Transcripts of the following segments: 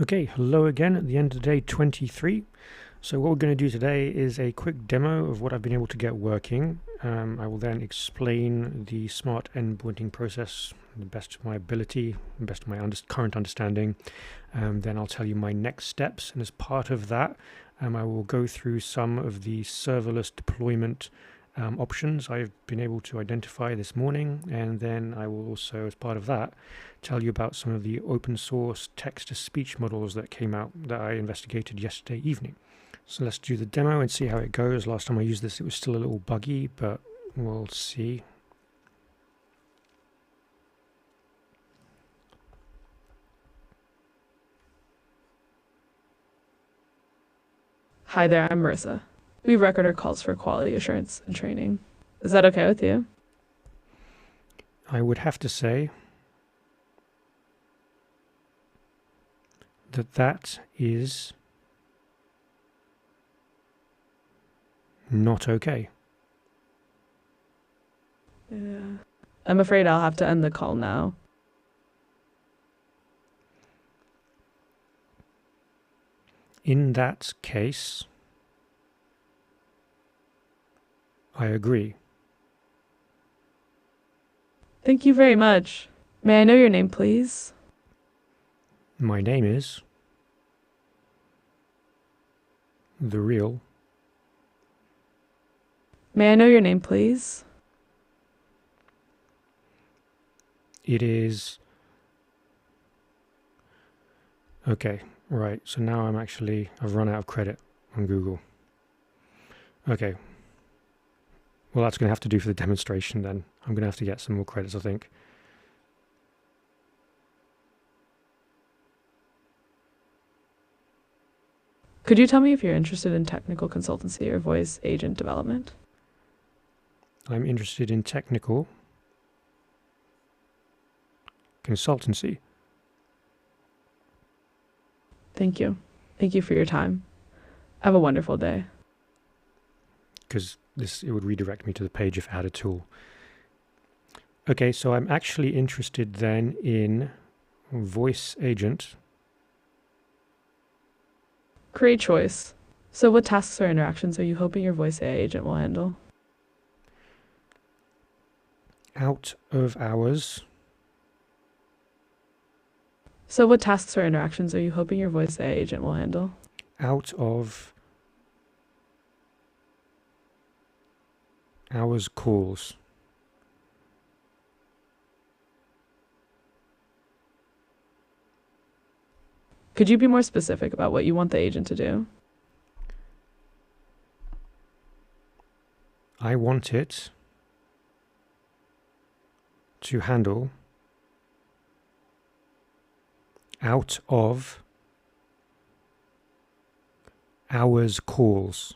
Okay, hello again at the end of day 23. So what we're going to do today is a quick demo of what I've been able to get working. I will then explain the smart endpointing process the best of my ability, the best of my current understanding. Then I'll tell you my next steps, and as part of that, I will go through some of the serverless deployment options I've been able to identify this morning, and then I will also, as part of that, tell you about some of the open source text-to-speech models that came out that I investigated yesterday evening. So let's do the demo and see how it goes. Last time I used this it was still a little buggy, but we'll see. Hi there, I'm Marissa. We record our calls for quality assurance and training. Is that okay with you? I would have to say that is not okay. Yeah. I'm afraid I'll have to end the call now. In that case, I agree. Thank you very much. May I know your name, please? My name is the real. May I know your name, please? It is okay. Right. So now I've run out of credit on Google. Okay. Well, that's going to have to do for the demonstration then. I'm going to have to get some more credits, I think. Could you tell me if you're interested in technical consultancy or voice agent development? I'm interested in technical consultancy. Thank you. Thank you for your time. Have a wonderful day. Because it would redirect me to the page if I had a tool. Okay, so I'm actually interested then in voice agent. Great choice. So what tasks or interactions are you hoping your voice AI agent will handle? Out of hours. So what tasks or interactions are you hoping your voice AI agent will handle? Out of hours calls. Could you be more specific about what you want the agent to do? I want it to handle out of hours calls.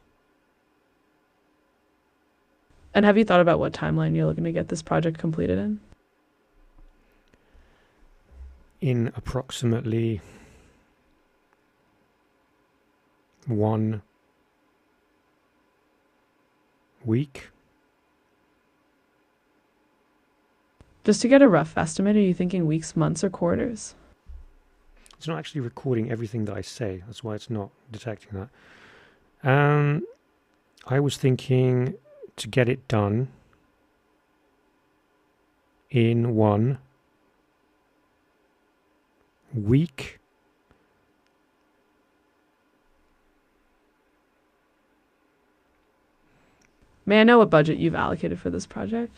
And have you thought about what timeline you're looking to get this project completed in? In approximately 1 week. Just to get a rough estimate, are you thinking weeks, months, or quarters? It's not actually recording everything that I say. That's why it's not detecting that. I was thinking to get it done in 1 week. May I know what budget you've allocated for this project?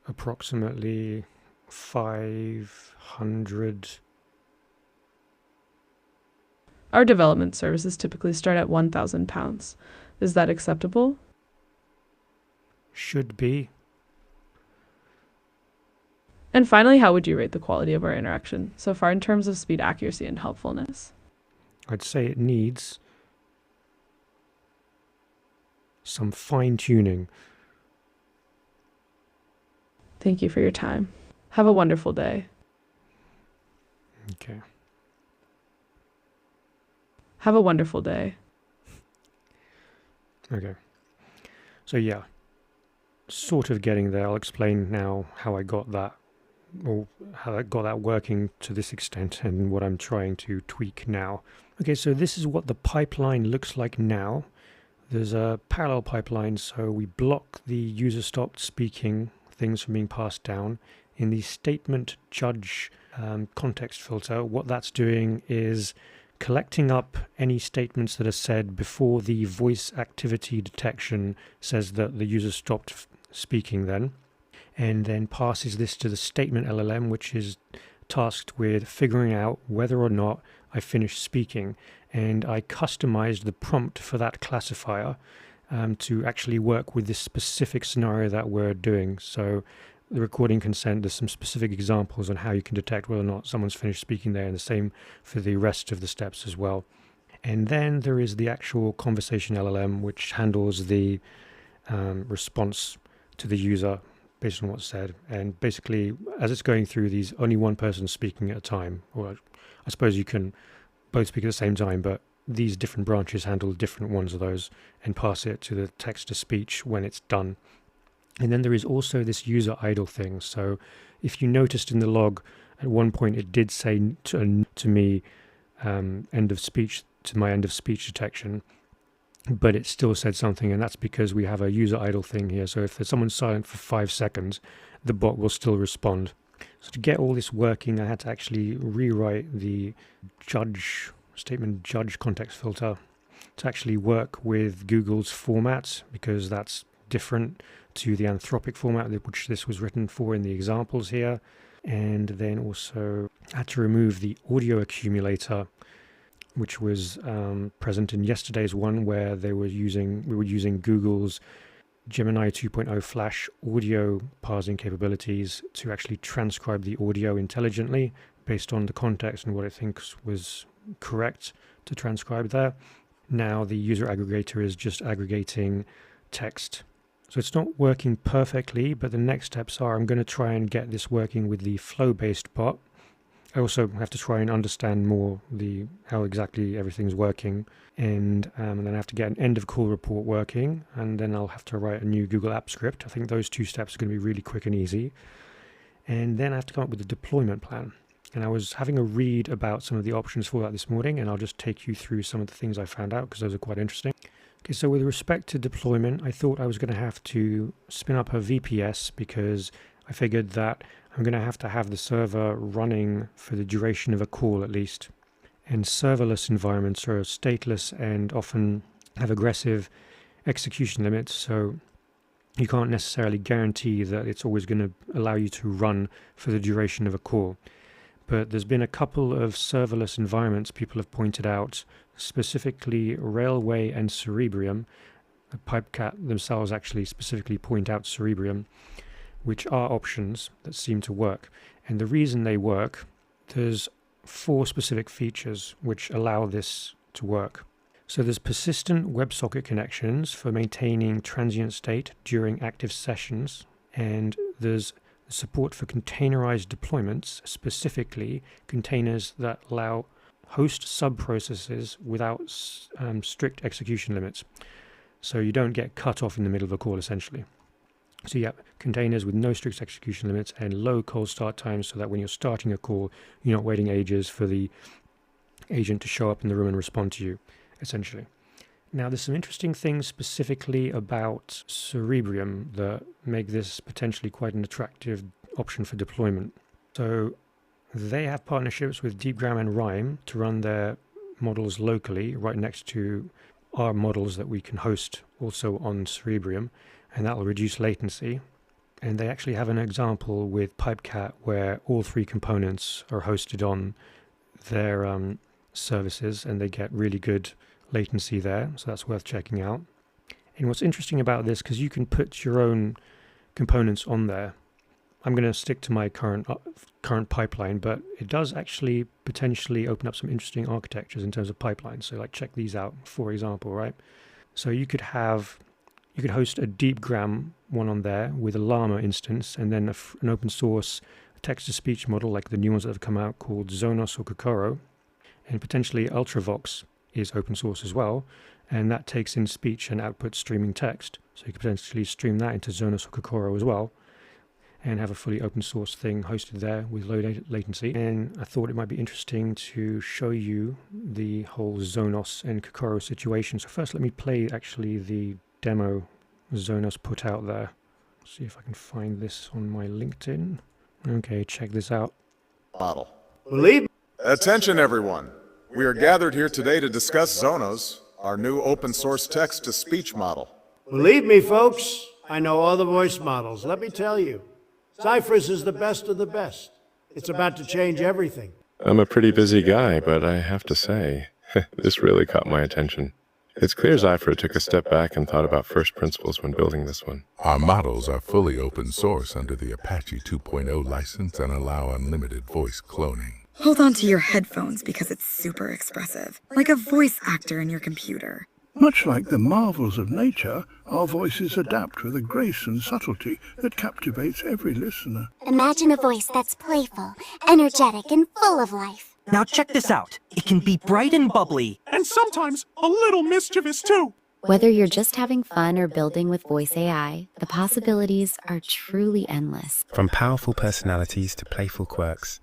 Approximately 500. Our development services typically start at £1,000. Is that acceptable? Should be. And finally, how would you rate the quality of our interaction so far in terms of speed, accuracy, and helpfulness? I'd say it needs some fine-tuning. Thank you for your time. Have a wonderful day. Okay. Have a wonderful day. Okay. So yeah, sort of getting there. I'll explain now how I got that or how I got that working to this extent and what I'm trying to tweak now. Okay, so this is what the pipeline looks like now. There's a parallel pipeline, so we block the user stopped speaking things from being passed down. In the statement judge context filter, what that's doing is collecting up any statements that are said before the voice activity detection says that the user stopped speaking and then passes this to the statement LLM, which is tasked with figuring out whether or not I finished speaking. And I customized the prompt for that classifier to actually work with this specific scenario that we're doing. So the recording consent, there's some specific examples on how you can detect whether or not someone's finished speaking there, and the same for the rest of the steps as well. And then there is the actual conversation LLM, which handles the response to the user based on what's said. And basically, as it's going through these, only one person speaking at a time, or I suppose you can both speak at the same time, but these different branches handle different ones of those and pass it to the text-to-speech when it's done. And then there is also this user idle thing. So if you noticed in the log, at one point it did say to me end of speech, to my end of speech detection, but it still said something, and that's because we have a user idle thing here. So if there's someone silent for 5 seconds, the bot will still respond. So to get all this working, I had to actually rewrite the statement judge context filter to actually work with Google's format, because that's different to the Anthropic format which this was written for in the examples here. And then also had to remove the audio accumulator, which was present in yesterday's one, where we were using Google's Gemini 2.0 Flash audio parsing capabilities to actually transcribe the audio intelligently based on the context and what it thinks was correct to transcribe there. Now the user aggregator is just aggregating text. So it's not working perfectly, but the next steps are I'm going to try and get this working with the flow-based bot. I also have to try and understand more how exactly everything's working, and then I have to get an end of call report working, and then I'll have to write a new Google App script. I think those 2 steps are going to be really quick and easy. And then I have to come up with a deployment plan. And I was having a read about some of the options for that this morning, and I'll just take you through some of the things I found out because those are quite interesting. Okay, so with respect to deployment, I thought I was going to have to spin up a VPS because I figured that I'm going to have the server running for the duration of a call at least. And serverless environments are stateless and often have aggressive execution limits, so you can't necessarily guarantee that it's always going to allow you to run for the duration of a call. But there's been a couple of serverless environments people have pointed out, specifically Railway and Cerebrium. Pipecat themselves actually specifically point out Cerebrium, which are options that seem to work. And the reason they work, there's 4 specific features which allow this to work. So there's persistent WebSocket connections for maintaining transient state during active sessions, and there's support for containerized deployments, specifically containers that allow host sub-processes without strict execution limits. So you don't get cut off in the middle of a call, essentially. So you have containers with no strict execution limits and low cold start times, so that when you're starting a call, you're not waiting ages for the agent to show up in the room and respond to you, essentially. Now, there's some interesting things specifically about Cerebrium that make this potentially quite an attractive option for deployment. So they have partnerships with DeepGram and Rhyme to run their models locally right next to our models that we can host also on Cerebrium, and that will reduce latency. And they actually have an example with Pipecat where all 3 components are hosted on their services, and they get really good latency there, so that's worth checking out. And what's interesting about this, because you can put your own components on there, I'm going to stick to my current pipeline, but it does actually potentially open up some interesting architectures in terms of pipelines. So like check these out, for example, right? So you could host a DeepGram one on there with a Llama instance, and then an open source text-to-speech model like the new ones that have come out called Zonos or Kokoro, and potentially Ultravox is open source as well, and that takes in speech and outputs streaming text. So you could potentially stream that into Zonos or Kokoro as well. and have a fully open source thing hosted there with low latency. And I thought it might be interesting to show you the whole Zonos and Kokoro situation. So first let me play actually the demo Zonos put out there. See if I can find this on my LinkedIn. Okay, check this out. Model. Believe me. Attention everyone. We are gathered here today to discuss Zonos, our new open source text-to-speech model. Believe me, folks, I know all the voice models. Let me tell you, Zyphra's is the best of the best. It's about to change everything. I'm a pretty busy guy, but I have to say, this really caught my attention. It's clear Zyphra took a step back and thought about first principles when building this one. Our models are fully open source under the Apache 2.0 license and allow unlimited voice cloning. Hold on to your headphones because it's super expressive, like a voice actor in your computer. Much like the marvels of nature, our voices adapt with a grace and subtlety that captivates every listener. Imagine a voice that's playful, energetic, and full of life. Now check this out. It can be bright and bubbly. And sometimes a little mischievous too. Whether you're just having fun or building with voice AI, the possibilities are truly endless. From powerful personalities to playful quirks,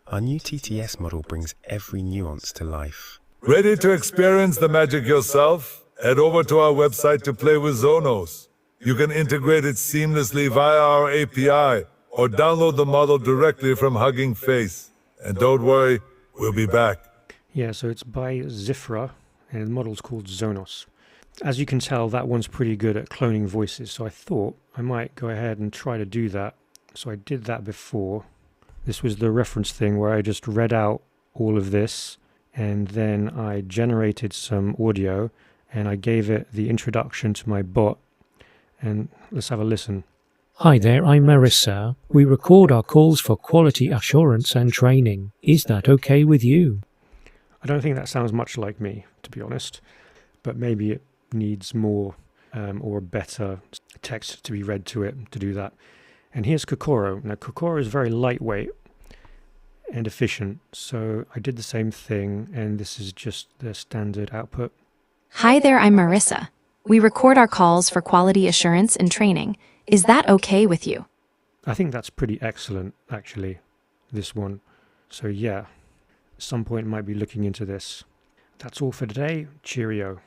our new TTS model brings every nuance to life. Ready to experience the magic yourself? Head over to our website to play with Zonos. You can integrate it seamlessly via our API or download the model directly from Hugging Face. And don't worry, we'll be back. Yeah, so it's by Zyphra, and the model's called Zonos. As you can tell, that one's pretty good at cloning voices, so I thought I might go ahead and try to do that. So I did that before. This was the reference thing where I just read out all of this, and then I generated some audio, and I gave it the introduction to my bot. And let's have a listen. Hi there, I'm Marissa. We record our calls for quality assurance and training. Is that okay with you? I don't think that sounds much like me, to be honest, but maybe it needs more or better text to be read to it to do that. And here's Kokoro. Now, Kokoro is very lightweight and efficient, so I did the same thing, and this is just the standard output. Hi there, I'm Marissa. We record our calls for quality assurance and training. Is that okay with you? I think that's pretty excellent, actually, this one. So yeah, at some point might be looking into this. That's all for today. Cheerio.